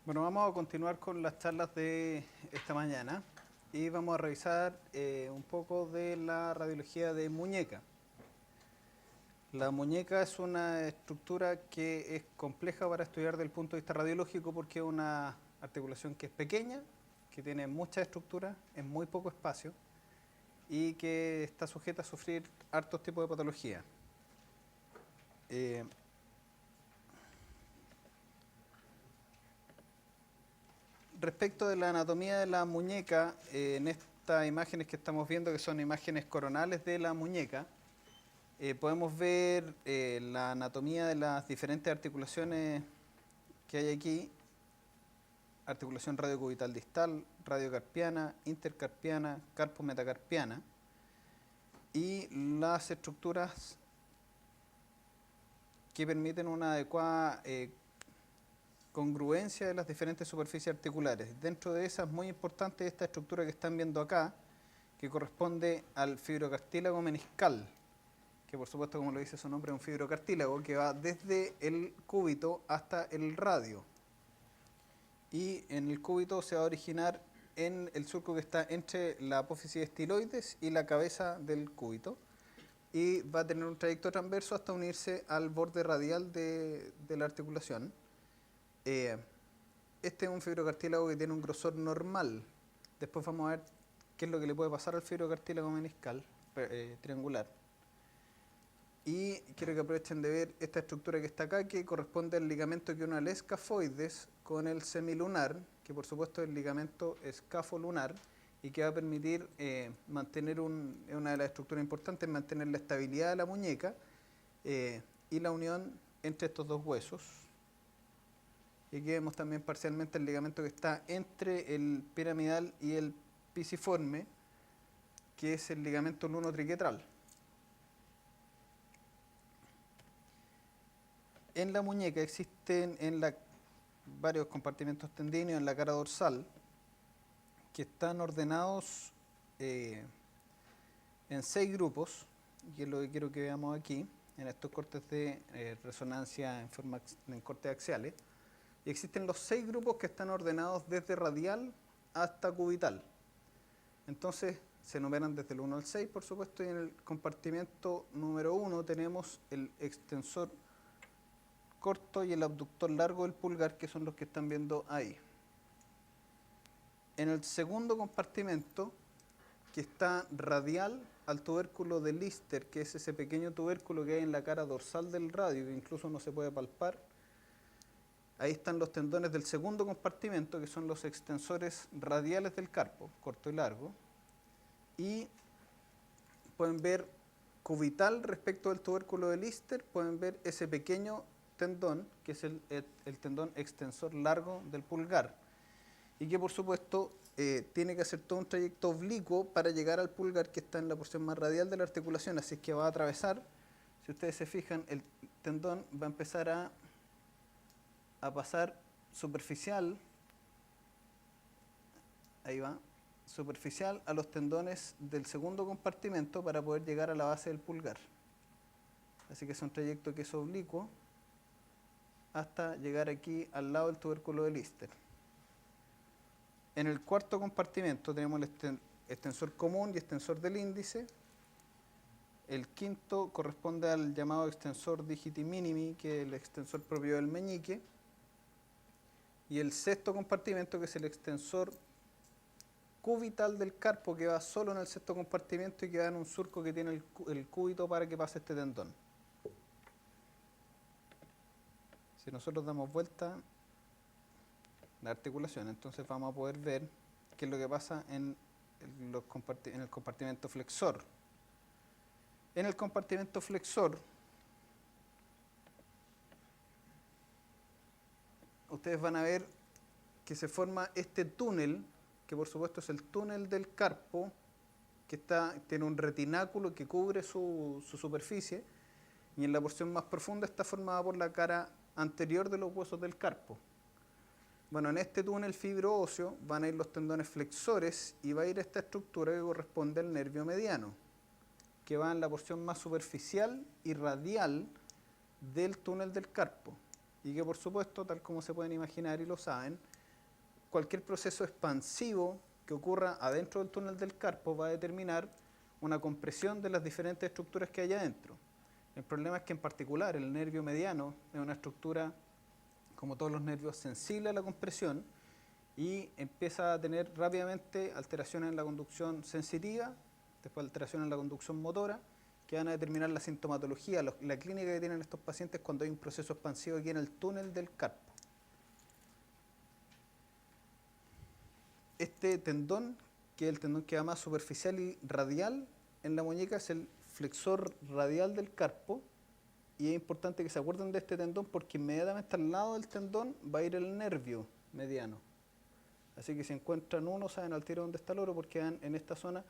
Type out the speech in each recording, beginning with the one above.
Bueno, vamos a continuar con las charlas de esta mañana y vamos a revisar un poco de la radiología de muñeca. La muñeca es una estructura que es compleja para estudiar desde el punto de vista radiológico porque es una articulación que es pequeña, que tiene mucha estructura en muy poco espacio y que está sujeta a sufrir hartos tipos de patología. Respecto de la anatomía de la muñeca, en estas imágenes que estamos viendo, que son imágenes coronales de la muñeca, podemos ver la anatomía de las diferentes articulaciones que hay aquí: articulación radiocubital distal, radiocarpiana, intercarpiana, carpo-metacarpiana, y las estructuras que permiten una adecuada congruencia de las diferentes superficies articulares. Dentro de esas, muy importante esta estructura que están viendo acá, que corresponde al fibrocartílago meniscal, que por supuesto, como lo dice su nombre, es un fibrocartílago que va desde el cúbito hasta el radio. Y en el cúbito se va a originar en el surco que está entre la apófisis estiloides y la cabeza del cúbito, y va a tener un trayecto transverso hasta unirse al borde radial de la articulación. Este es un fibrocartílago que tiene un grosor normal. Después vamos a ver qué es lo que le puede pasar al fibrocartílago meniscal triangular. Y quiero que aprovechen de ver esta estructura que está acá, que corresponde al ligamento que une al escafoides con el semilunar, que por supuesto es el ligamento escafolunar, y que va a permitir mantener una de las estructuras importantes, mantener la estabilidad de la muñeca y la unión entre estos dos huesos. Y aquí vemos también parcialmente el ligamento que está entre el piramidal y el pisiforme, que es el ligamento lunotriquetral. En la muñeca existen varios compartimentos tendíneos en la cara dorsal que están ordenados en 6 grupos, y es lo que quiero que veamos aquí, en estos cortes de resonancia en cortes axiales. Y existen los 6 grupos que están ordenados desde radial hasta cubital. Entonces se enumeran desde el 1 al 6, por supuesto, y en el compartimento número 1 tenemos el extensor corto y el abductor largo del pulgar, que son los que están viendo ahí. En el segundo compartimento, que está radial al tubérculo de Lister, que es ese pequeño tubérculo que hay en la cara dorsal del radio, que incluso no se puede palpar, ahí están los tendones del segundo compartimento, que son los extensores radiales del carpo, corto y largo. Y pueden ver cubital respecto del tubérculo de Lister, pueden ver ese pequeño tendón, que es el tendón extensor largo del pulgar, y que por supuesto tiene que hacer todo un trayecto oblicuo para llegar al pulgar, que está en la porción más radial de la articulación, así es que va a atravesar. Si ustedes se fijan, el tendón va a empezar a pasar superficial, ahí va, superficial a los tendones del segundo compartimento para poder llegar a la base del pulgar. Así que es un trayecto que es oblicuo hasta llegar aquí al lado del tubérculo de Lister. En el cuarto compartimento tenemos el extensor común y extensor del índice. El quinto corresponde al llamado extensor digiti minimi, que es el extensor propio del meñique. Y el sexto compartimento, que es el extensor cubital del carpo, que va solo en el sexto compartimento y que va en un surco que tiene el cúbito para que pase este tendón. Si nosotros damos vuelta la articulación, entonces vamos a poder ver qué es lo que pasa en el compartimento flexor. En el compartimento flexor, ustedes van a ver que se forma este túnel, que por supuesto es el túnel del carpo, que tiene un retináculo que cubre su superficie, y en la porción más profunda está formada por la cara anterior de los huesos del carpo. Bueno, en este túnel fibro-óseo van a ir los tendones flexores y va a ir esta estructura que corresponde al nervio mediano, que va en la porción más superficial y radial del túnel del carpo, y que por supuesto, tal como se pueden imaginar y lo saben, cualquier proceso expansivo que ocurra adentro del túnel del carpo va a determinar una compresión de las diferentes estructuras que hay adentro. El problema es que en particular el nervio mediano es una estructura, como todos los nervios, sensible a la compresión y empieza a tener rápidamente alteraciones en la conducción sensitiva, después alteraciones en la conducción motora, que van a determinar la sintomatología, la clínica que tienen estos pacientes cuando hay un proceso expansivo aquí en el túnel del carpo. Este tendón, que es el tendón que va más superficial y radial en la muñeca, es el flexor radial del carpo, y es importante que se acuerden de este tendón porque inmediatamente al lado del tendón va a ir el nervio mediano. Así que si encuentran uno, saben al tiro dónde está el otro porque en esta zona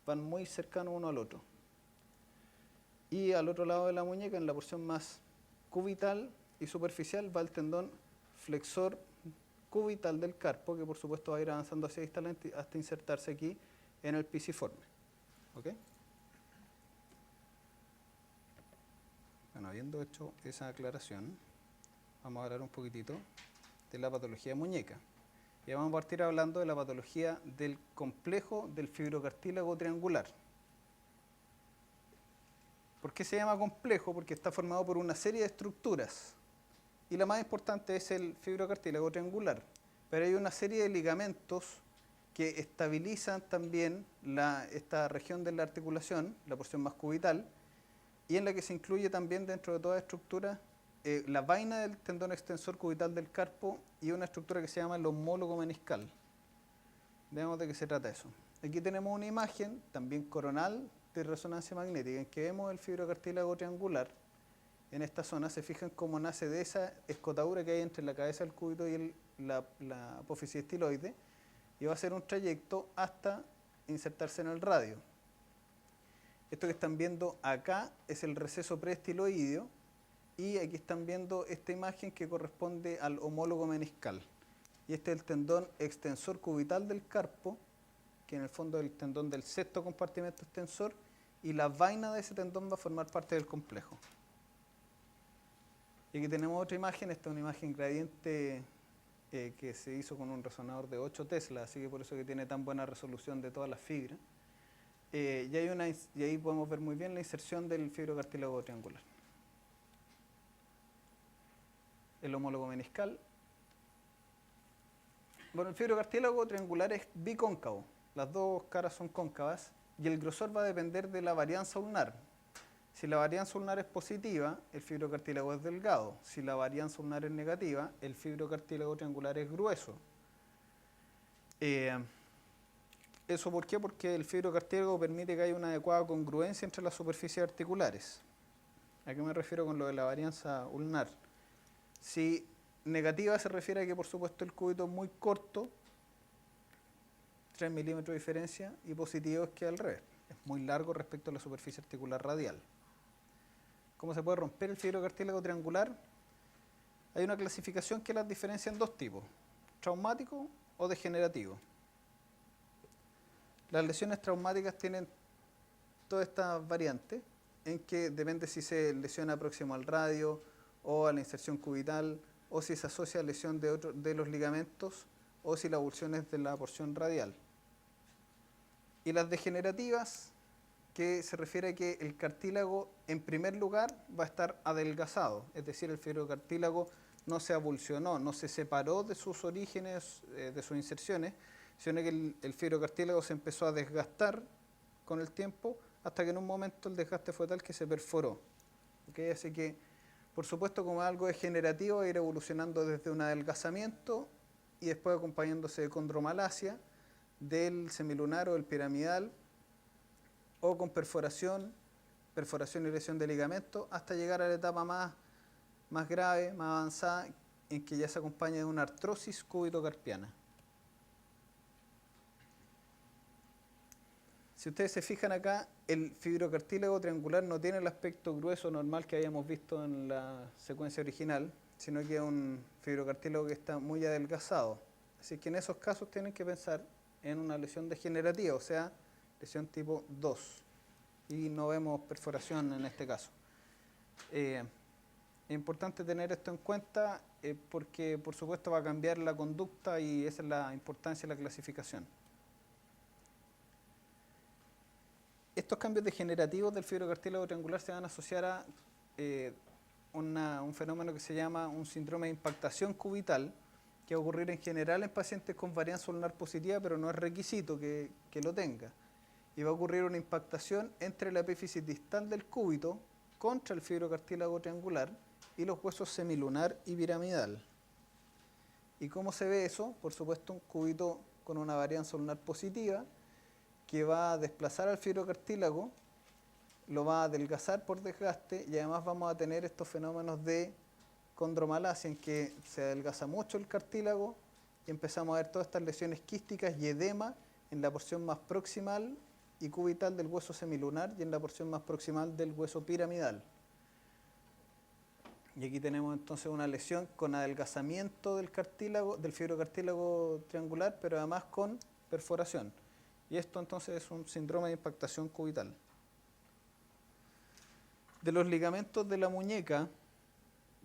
van muy cercanos uno al otro. Y al otro lado de la muñeca, en la porción más cubital y superficial, va el tendón flexor cubital del carpo, que por supuesto va a ir avanzando hacia distalmente hasta insertarse aquí en el pisiforme. ¿Ok? Bueno, habiendo hecho esa aclaración, vamos a hablar un poquitito de la patología de muñeca. Y vamos a partir hablando de la patología del complejo del fibrocartílago triangular. ¿Por qué se llama complejo? Porque está formado por una serie de estructuras. Y la más importante es el fibrocartílago triangular. Pero hay una serie de ligamentos que estabilizan también esta región de la articulación, la porción más cubital, y en la que se incluye también dentro de toda la estructura la vaina del tendón extensor cubital del carpo y una estructura que se llama el homólogo meniscal. Veamos de qué se trata eso. Aquí tenemos una imagen, también coronal, de resonancia magnética, en que vemos el fibrocartílago triangular. En esta zona se fijan cómo nace de esa escotadura que hay entre la cabeza del cúbito y la apófisis estiloide, y va a hacer un trayecto hasta insertarse en el radio. Esto que están viendo acá es el receso preestiloideo, y aquí están viendo esta imagen que corresponde al homólogo meniscal. Y este es el tendón extensor cubital del carpo, que en el fondo es el tendón del sexto compartimento extensor, y la vaina de ese tendón va a formar parte del complejo. Y aquí tenemos otra imagen, esta es una imagen gradiente que se hizo con un resonador de 8 Tesla, así que por eso que tiene tan buena resolución de todas las fibras. Y ahí podemos ver muy bien la inserción del fibrocartílago triangular. El homólogo meniscal. Bueno, el fibrocartílago triangular es bicóncavo, las dos caras son cóncavas y el grosor va a depender de la varianza ulnar. Si la varianza ulnar es positiva, el fibrocartílago es delgado. Si la varianza ulnar es negativa, el fibrocartílago triangular es grueso. ¿Eso por qué? Porque el fibrocartílago permite que haya una adecuada congruencia entre las superficies articulares. ¿A qué me refiero con lo de la varianza ulnar? Si negativa se refiere a que por supuesto el cúbito es muy corto, 3 milímetros de diferencia, y positivo es que al revés, es muy largo respecto a la superficie articular radial. ¿Cómo se puede romper el fibrocartílago triangular? Hay una clasificación que las diferencia en dos tipos, traumático o degenerativo. Las lesiones traumáticas tienen todas estas variantes, en que depende si se lesiona próximo al radio o a la inserción cubital, o si se asocia a lesión de los ligamentos, o si la avulsión es de la porción radial. Y las degenerativas, que se refiere a que el cartílago en primer lugar va a estar adelgazado, es decir, el fibrocartílago no se avulsionó, no se separó de sus orígenes, de sus inserciones, sino que el fibrocartílago se empezó a desgastar con el tiempo hasta que en un momento el desgaste fue tal que se perforó. ¿Okay? Así que, por supuesto, como algo degenerativo, va a ir evolucionando desde un adelgazamiento y después acompañándose de condromalacia, del semilunar o del piramidal, o con perforación y lesión de ligamento, hasta llegar a la etapa más grave, más avanzada, en que ya se acompaña de una artrosis cúbito-carpiana. Si ustedes se fijan acá, el fibrocartílago triangular no tiene el aspecto grueso normal que habíamos visto en la secuencia original, sino que es un fibrocartílago que está muy adelgazado. Así que en esos casos tienen que pensar en una lesión degenerativa, o sea, lesión tipo 2. Y no vemos perforación en este caso. Es importante tener esto en cuenta. porque por supuesto va a cambiar la conducta y esa es la importancia de la clasificación. Estos cambios degenerativos del fibrocartílago triangular se van a asociar a un fenómeno que se llama un síndrome de impactación cubital, que va a ocurrir en general en pacientes con varianza ulnar positiva, pero no es requisito que lo tenga. Y va a ocurrir una impactación entre la epífisis distal del cúbito contra el fibrocartílago triangular y los huesos semilunar y piramidal. ¿Y cómo se ve eso? Por supuesto, un cúbito con una varianza ulnar positiva que va a desplazar al fibrocartílago, lo va a adelgazar por desgaste y además vamos a tener estos fenómenos de condromalacia en que se adelgaza mucho el cartílago y empezamos a ver todas estas lesiones quísticas y edema en la porción más proximal y cubital del hueso semilunar y en la porción más proximal del hueso piramidal. Y aquí tenemos entonces una lesión con adelgazamiento del cartílago, del fibrocartílago triangular, pero además con perforación. Y esto entonces es un síndrome de impactación cubital. De los ligamentos de la muñeca,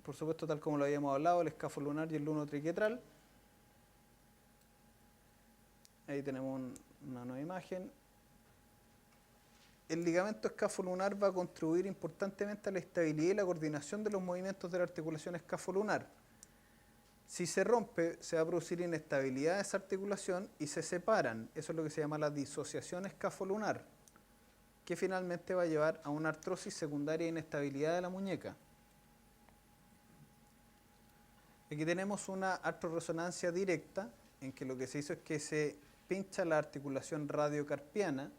por supuesto, tal como lo habíamos hablado, el escafolunar y el luno triquetral. Ahí tenemos una nueva imagen. El ligamento escafolunar va a contribuir importantemente a la estabilidad y la coordinación de los movimientos de la articulación escafolunar. Si se rompe, se va a producir inestabilidad de esa articulación y se separan. Eso es lo que se llama la disociación escafolunar, que finalmente va a llevar a una artrosis secundaria e inestabilidad de la muñeca. Aquí tenemos una artrorresonancia directa, en que lo que se hizo es que se pincha la articulación radiocarpiana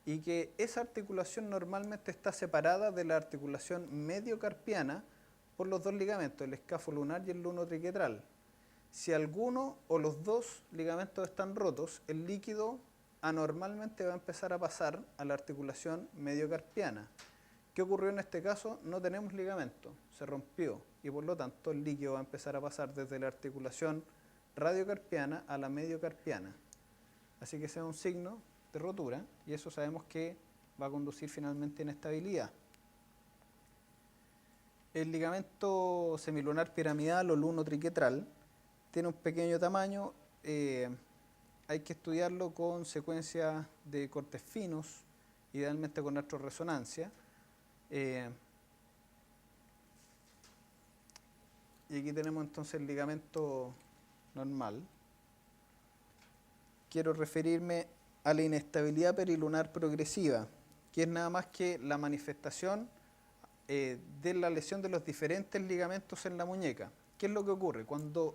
y que esa articulación normalmente está separada de la articulación mediocarpiana por los dos ligamentos, el escafolunar y el luno triquetral. Si alguno o los dos ligamentos están rotos, el líquido anormalmente va a empezar a pasar a la articulación mediocarpiana. ¿Qué ocurrió en este caso? No tenemos ligamento, se rompió y por lo tanto el líquido va a empezar a pasar desde la articulación radiocarpiana a la mediocarpiana. Así que ese es un signo de rotura y eso sabemos que va a conducir finalmente a inestabilidad. El ligamento semilunar piramidal o luno triquetral tiene un pequeño tamaño, hay que estudiarlo con secuencias de cortes finos, idealmente con artrorresonancia. Y aquí tenemos entonces el ligamento normal. Quiero referirme a la inestabilidad perilunar progresiva, que es nada más que la manifestación de la lesión de los diferentes ligamentos en la muñeca. ¿Qué es lo que ocurre? Cuando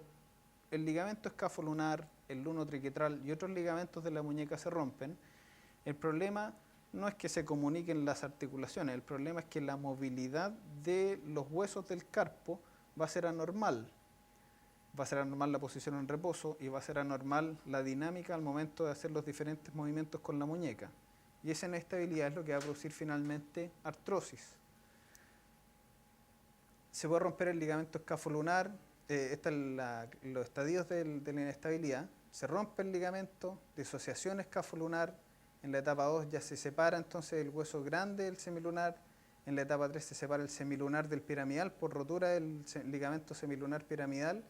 el ligamento escafolunar, el luno triquetral y otros ligamentos de la muñeca se rompen, el problema no es que se comuniquen las articulaciones, el problema es que la movilidad de los huesos del carpo va a ser anormal. Va a ser anormal la posición en reposo y va a ser anormal la dinámica al momento de hacer los diferentes movimientos con la muñeca. Y esa inestabilidad es lo que va a producir finalmente artrosis. Se puede romper el ligamento escafolunar, están los estadios de la inestabilidad. Se rompe el ligamento, disociación escafolunar, en la etapa 2 ya se separa entonces el hueso grande del semilunar, en la etapa 3 se separa el semilunar del piramidal por rotura del ligamento semilunar piramidal,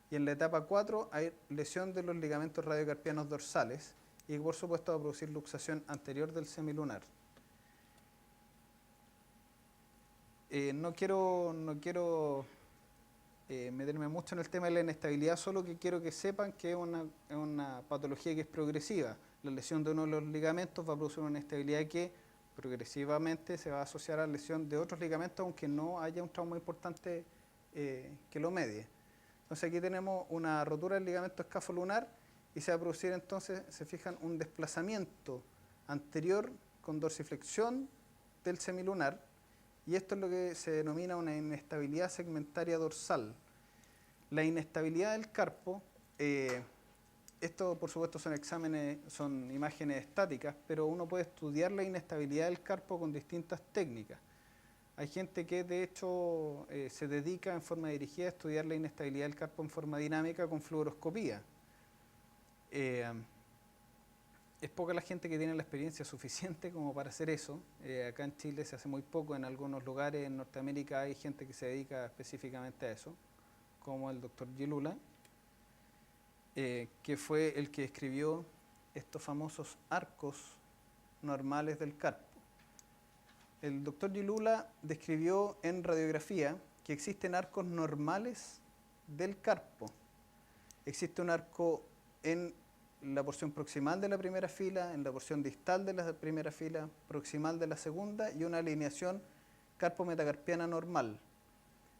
y en la etapa 4 hay lesión de los ligamentos radiocarpianos dorsales y por supuesto va a producir luxación anterior del semilunar. No quiero meterme mucho en el tema de la inestabilidad, solo que quiero que sepan que es una patología que es progresiva. La lesión de uno de los ligamentos va a producir una inestabilidad que progresivamente se va a asociar a la lesión de otros ligamentos, aunque no haya un trauma importante que lo medie. Entonces aquí tenemos una rotura del ligamento escafolunar y se va a producir entonces, se fijan, un desplazamiento anterior con dorsiflexión del semilunar, y esto es lo que se denomina una inestabilidad segmentaria dorsal. La inestabilidad del carpo, esto por supuesto son imágenes estáticas, pero uno puede estudiar la inestabilidad del carpo con distintas técnicas. Hay gente que de hecho se dedica en forma dirigida a estudiar la inestabilidad del carpo en forma dinámica con fluoroscopía. Es poca la gente que tiene la experiencia suficiente como para hacer eso. Acá en Chile se hace muy poco, en algunos lugares en Norteamérica hay gente que se dedica específicamente a eso. como el doctor Gilula, que fue el que escribió estos famosos arcos normales del carpo. El doctor Gilula describió en radiografía que existen arcos normales del carpo. Existe un arco en la porción proximal de la primera fila, en la porción distal de la primera fila, proximal de la segunda, y una alineación carpo-metacarpiana normal.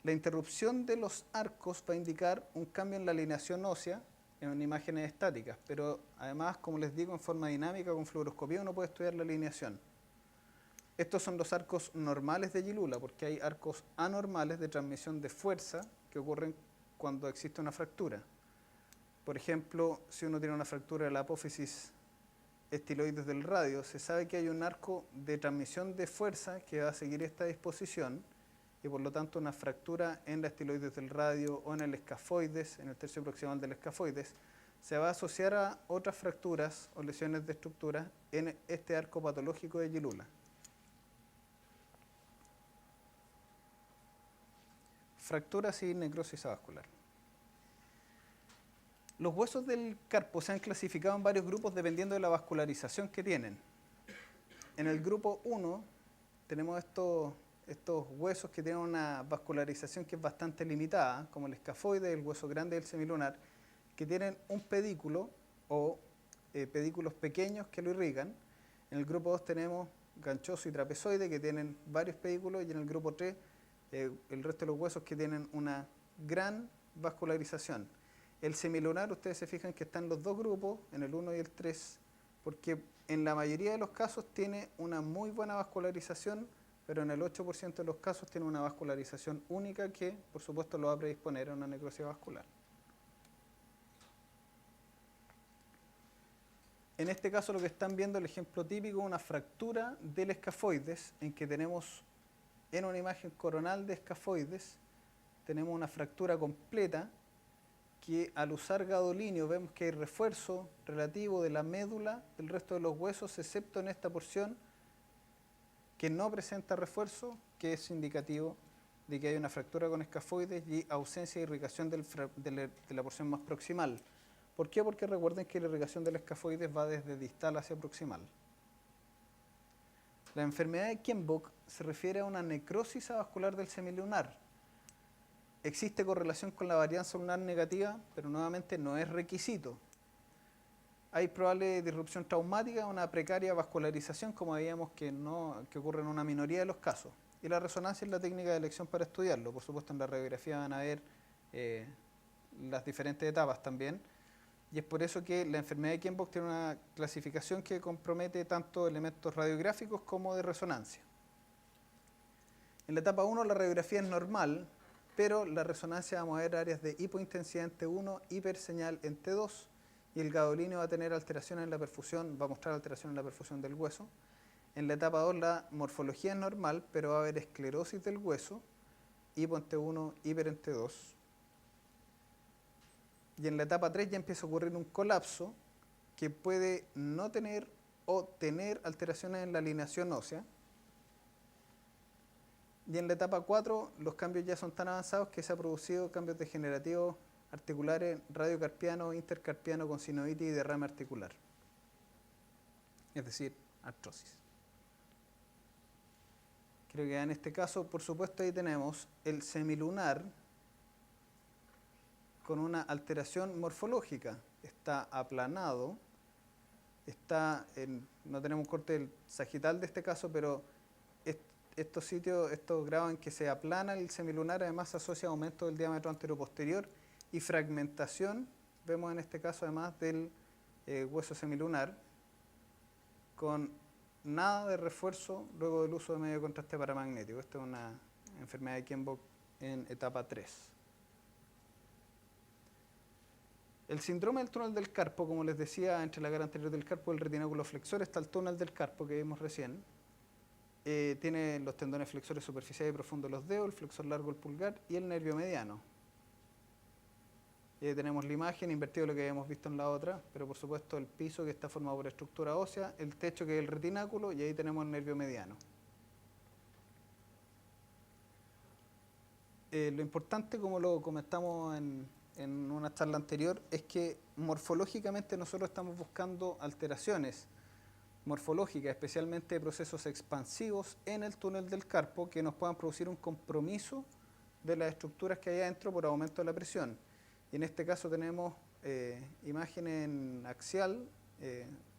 La interrupción de los arcos va a indicar un cambio en la alineación ósea en imágenes estáticas, pero además, como les digo, en forma dinámica con fluoroscopía uno puede estudiar la alineación. Estos son los arcos normales de Gilula, porque hay arcos anormales de transmisión de fuerza que ocurren cuando existe una fractura. Por ejemplo, si uno tiene una fractura de la apófisis estiloides del radio, se sabe que hay un arco de transmisión de fuerza que va a seguir esta disposición, y por lo tanto una fractura en la estiloides del radio o en el escafoides, en el tercio proximal del escafoides, se va a asociar a otras fracturas o lesiones de estructura en este arco patológico de Gilula. Fracturas y necrosis avascular. Los huesos del carpo se han clasificado en varios grupos dependiendo de la vascularización que tienen. En el grupo 1 tenemos estos huesos que tienen una vascularización que es bastante limitada, como el escafoide, el hueso grande y el semilunar, que tienen un pedículo o pedículos pequeños que lo irrigan. En el grupo 2 tenemos ganchoso y trapezoide, que tienen varios pedículos, y en el grupo 3 el resto de los huesos que tienen una gran vascularización. El semilunar, ustedes se fijan que están los dos grupos, en el 1 y el 3, porque en la mayoría de los casos tiene una muy buena vascularización, pero en el 8% de los casos tiene una vascularización única que, por supuesto, lo va a predisponer a una necrosis vascular. En este caso lo que están viendo, el ejemplo típico, una fractura del escafoides, en que tenemos en una imagen coronal de escafoides, tenemos una fractura completa que al usar gadolinio vemos que hay refuerzo relativo de la médula del resto de los huesos, excepto en esta porción que no presenta refuerzo, que es indicativo de que hay una fractura con escafoides y ausencia de irrigación de la porción más proximal. ¿Por qué? Porque recuerden que la irrigación del escafoides va desde distal hacia proximal. La enfermedad de Kienbock se refiere a una necrosis avascular del semilunar. Existe correlación con la varianza lunar negativa, pero nuevamente no es requisito. Hay probable disrupción traumática, una precaria vascularización, como veíamos que ocurre en una minoría de los casos. Y la resonancia es la técnica de elección para estudiarlo. Por supuesto, en la radiografía van a ver las diferentes etapas también. Y es por eso que la enfermedad de Kienbock tiene una clasificación que compromete tanto elementos radiográficos como de resonancia. En la etapa 1 la radiografía es normal, pero la resonancia vamos a ver áreas de hipointensidad en T1, hiperseñal en T2, y el gadolinio va a tener alteraciones en la perfusión, va a mostrar alteraciones en la perfusión del hueso. En la etapa 2 la morfología es normal, pero va a haber esclerosis del hueso, hipo en T1, hiper en T2. Y en la etapa 3 ya empieza a ocurrir un colapso que puede no tener o tener alteraciones en la alineación ósea. Y en la etapa 4 los cambios ya son tan avanzados que se han producido cambios degenerativos articulares radiocarpiano, intercarpiano con sinovitis y derrame articular. Es decir, artrosis. Creo que en este caso, por supuesto, ahí tenemos el semilunar con una alteración morfológica. Está aplanado, no tenemos un corte del sagital de este caso, pero estos sitios, estos grados en que se aplana el semilunar, además se asocia a aumento del diámetro anteroposterior y fragmentación, vemos en este caso además del hueso semilunar, con nada de refuerzo luego del uso de medio de contraste paramagnético. Esta es una enfermedad de Kienbock en etapa 3. El síndrome del túnel del carpo, como les decía, entre la cara anterior del carpo y el retináculo flexor está el túnel del carpo que vimos recién. Tiene los tendones flexores superficiales y profundos de los dedos, el flexor largo el pulgar y el nervio mediano. Tenemos la imagen invertida de lo que habíamos visto en la otra, pero por supuesto el piso que está formado por estructura ósea, el techo que es el retináculo y ahí tenemos el nervio mediano. Lo importante, como lo comentamos en una charla anterior, es que morfológicamente nosotros estamos buscando alteraciones morfológicas, especialmente de procesos expansivos en el túnel del carpo que nos puedan producir un compromiso de las estructuras que hay adentro por aumento de la presión. Y en este caso tenemos imagen en axial,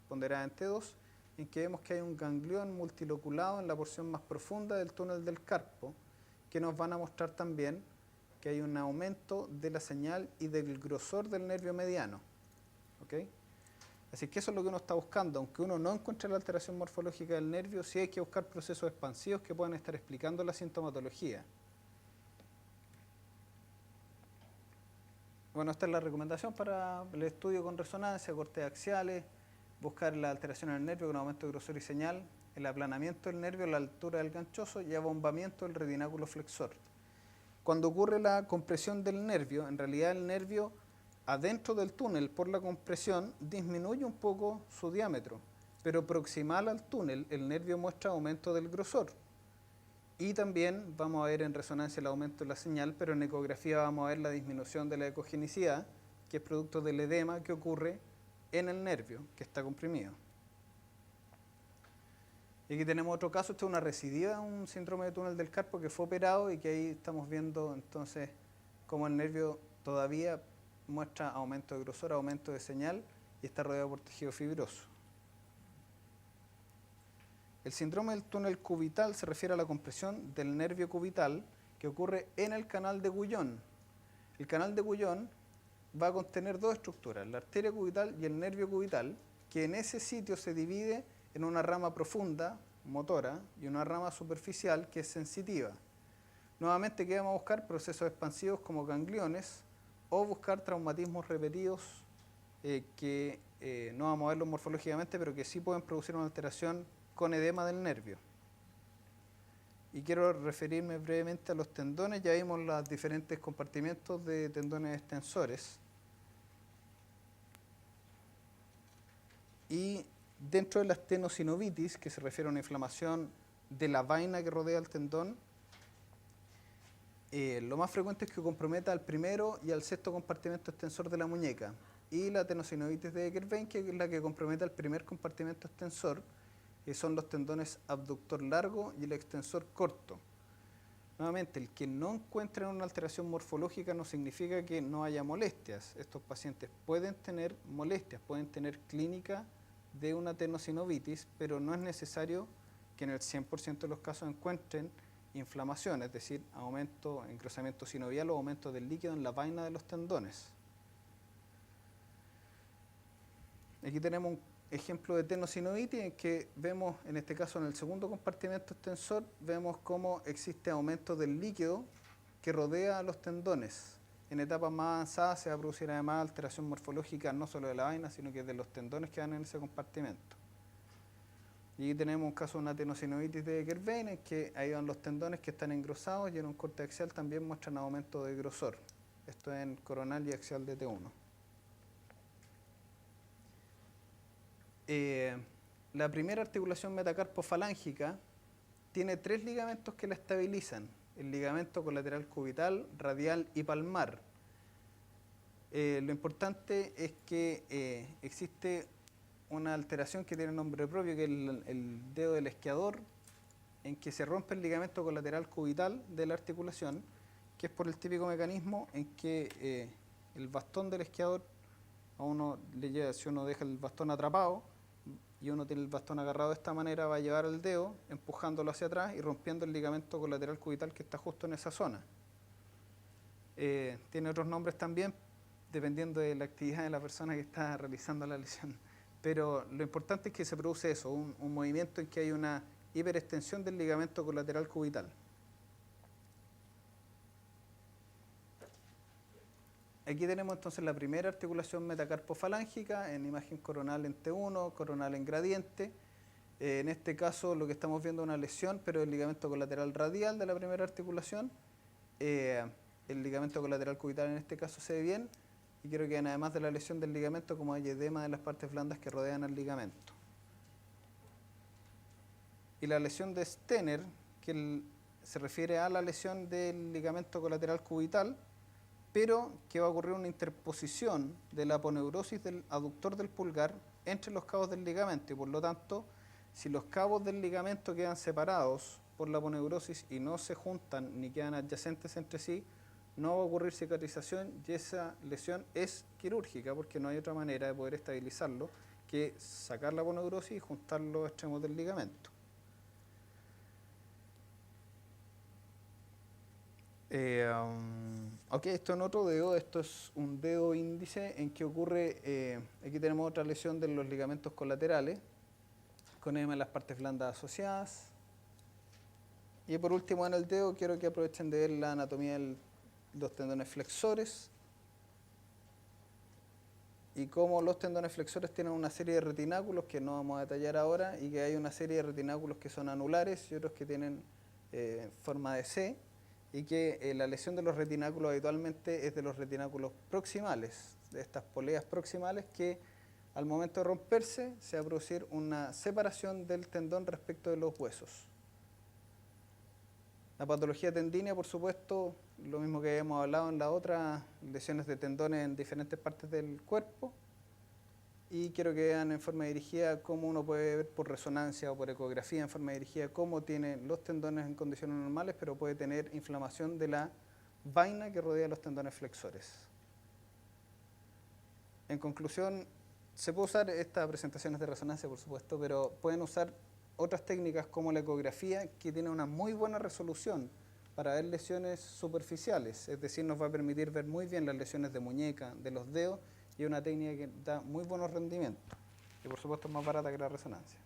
ponderada en T2, en que vemos que hay un ganglión multiloculado en la porción más profunda del túnel del carpo, que nos van a mostrar también que hay un aumento de la señal y del grosor del nervio mediano. ¿Okay? Así que eso es lo que uno está buscando. Aunque uno no encuentre la alteración morfológica del nervio, sí hay que buscar procesos expansivos que puedan estar explicando la sintomatología. Bueno, esta es la recomendación para el estudio con resonancia, cortes axiales, buscar la alteración en el nervio con aumento de grosor y señal, el aplanamiento del nervio a la altura del ganchoso y abombamiento del retináculo flexor. Cuando ocurre la compresión del nervio, en realidad el nervio adentro del túnel por la compresión disminuye un poco su diámetro, pero proximal al túnel el nervio muestra aumento del grosor. Y también vamos a ver en resonancia el aumento de la señal, pero en ecografía vamos a ver la disminución de la ecogenicidad, que es producto del edema que ocurre en el nervio, que está comprimido. Y aquí tenemos otro caso, esto es una recidiva, un síndrome de túnel del carpo que fue operado y que ahí estamos viendo entonces cómo el nervio todavía muestra aumento de grosor, aumento de señal y está rodeado por tejido fibroso. El síndrome del túnel cubital se refiere a la compresión del nervio cubital que ocurre en el canal de Guyon. El canal de Guyon va a contener dos estructuras, la arteria cubital y el nervio cubital, que en ese sitio se divide en una rama profunda, motora, y una rama superficial, que es sensitiva. Nuevamente, ¿qué vamos a buscar? Procesos expansivos como gangliones, o buscar traumatismos repetidos que no vamos a verlos morfológicamente, pero que sí pueden producir una alteración con edema del nervio. Y quiero referirme brevemente a los tendones. Ya vimos los diferentes compartimentos de tendones extensores. Y dentro de la estenocinovitis, que se refiere a una inflamación de la vaina que rodea el tendón, lo más frecuente es que comprometa al primero y al sexto compartimento extensor de la muñeca. Y la tenosinovitis de Eckerbein, que es la que compromete al primer compartimento extensor, que son los tendones abductor largo y el extensor corto. Nuevamente, el que no encuentre una alteración morfológica no significa que no haya molestias. Estos pacientes pueden tener molestias, pueden tener clínica de una tenosinovitis, pero no es necesario que en el 100% de los casos encuentren inflamación, es decir, aumento, engrosamiento sinovial o aumento del líquido en la vaina de los tendones. Aquí tenemos un ejemplo de tenosinovitis en que vemos, en este caso en el segundo compartimento extensor, vemos cómo existe aumento del líquido que rodea a los tendones. En etapas más avanzadas se va a producir además alteración morfológica no solo de la vaina, sino que de los tendones que van en ese compartimento. Y aquí tenemos un caso de una tenosinovitis de Eckerbein, en que ahí van los tendones que están engrosados y en un corte axial también muestran aumento de grosor. Esto es en coronal y axial de T1. La primera articulación metacarpofalángica tiene 3 ligamentos que la estabilizan: el ligamento colateral cubital, radial y palmar. Lo importante es que existe una alteración que tiene nombre propio, que es el dedo del esquiador, en que se rompe el ligamento colateral cubital de la articulación, que es por el típico mecanismo en que el bastón del esquiador a uno le lleva, si uno deja el bastón atrapado y uno tiene el bastón agarrado de esta manera, va a llevar el dedo empujándolo hacia atrás y rompiendo el ligamento colateral cubital que está justo en esa zona. Tiene otros nombres también, dependiendo de la actividad de la persona que está realizando la lesión. Pero lo importante es que se produce eso, un movimiento en que hay una hiperextensión del ligamento colateral cubital. Aquí tenemos entonces la primera articulación metacarpofalángica en imagen coronal en T1, coronal en gradiente. En este caso lo que estamos viendo es una lesión, pero el ligamento colateral radial de la primera articulación. El ligamento colateral cubital en este caso se ve bien. Y creo que además de la lesión del ligamento, como hay edema de las partes blandas que rodean al ligamento. Y la lesión de Stener, que se refiere a la lesión del ligamento colateral cubital, pero que va a ocurrir una interposición de la aponeurosis del aductor del pulgar entre los cabos del ligamento, y por lo tanto, si los cabos del ligamento quedan separados por la aponeurosis y no se juntan ni quedan adyacentes entre sí, no va a ocurrir cicatrización, y esa lesión es quirúrgica, porque no hay otra manera de poder estabilizarlo que sacar la aponeurosis y juntar los extremos del ligamento. Ok, esto en otro dedo, esto es un dedo índice en que ocurre, aquí tenemos otra lesión de los ligamentos colaterales, con edema en las partes blandas asociadas. Y por último en el dedo quiero que aprovechen de ver la anatomía de los tendones flexores, y cómo los tendones flexores tienen una serie de retináculos que no vamos a detallar ahora, y que hay una serie de retináculos que son anulares y otros que tienen forma de C, y que la lesión de los retináculos habitualmente es de los retináculos proximales, de estas poleas proximales, que al momento de romperse se va a producir una separación del tendón respecto de los huesos. La patología tendínea, por supuesto, lo mismo que hemos hablado en la otra, lesiones de tendones en diferentes partes del cuerpo, y quiero que vean en forma dirigida cómo uno puede ver por resonancia o por ecografía en forma dirigida cómo tienen los tendones en condiciones normales, pero puede tener inflamación de la vaina que rodea los tendones flexores. En conclusión, se puede usar estas presentaciones de resonancia, por supuesto, pero pueden usar otras técnicas como la ecografía, que tiene una muy buena resolución para ver lesiones superficiales, es decir, nos va a permitir ver muy bien las lesiones de muñeca, de los dedos, y es una técnica que da muy buenos rendimientos, y por supuesto es más barata que la resonancia.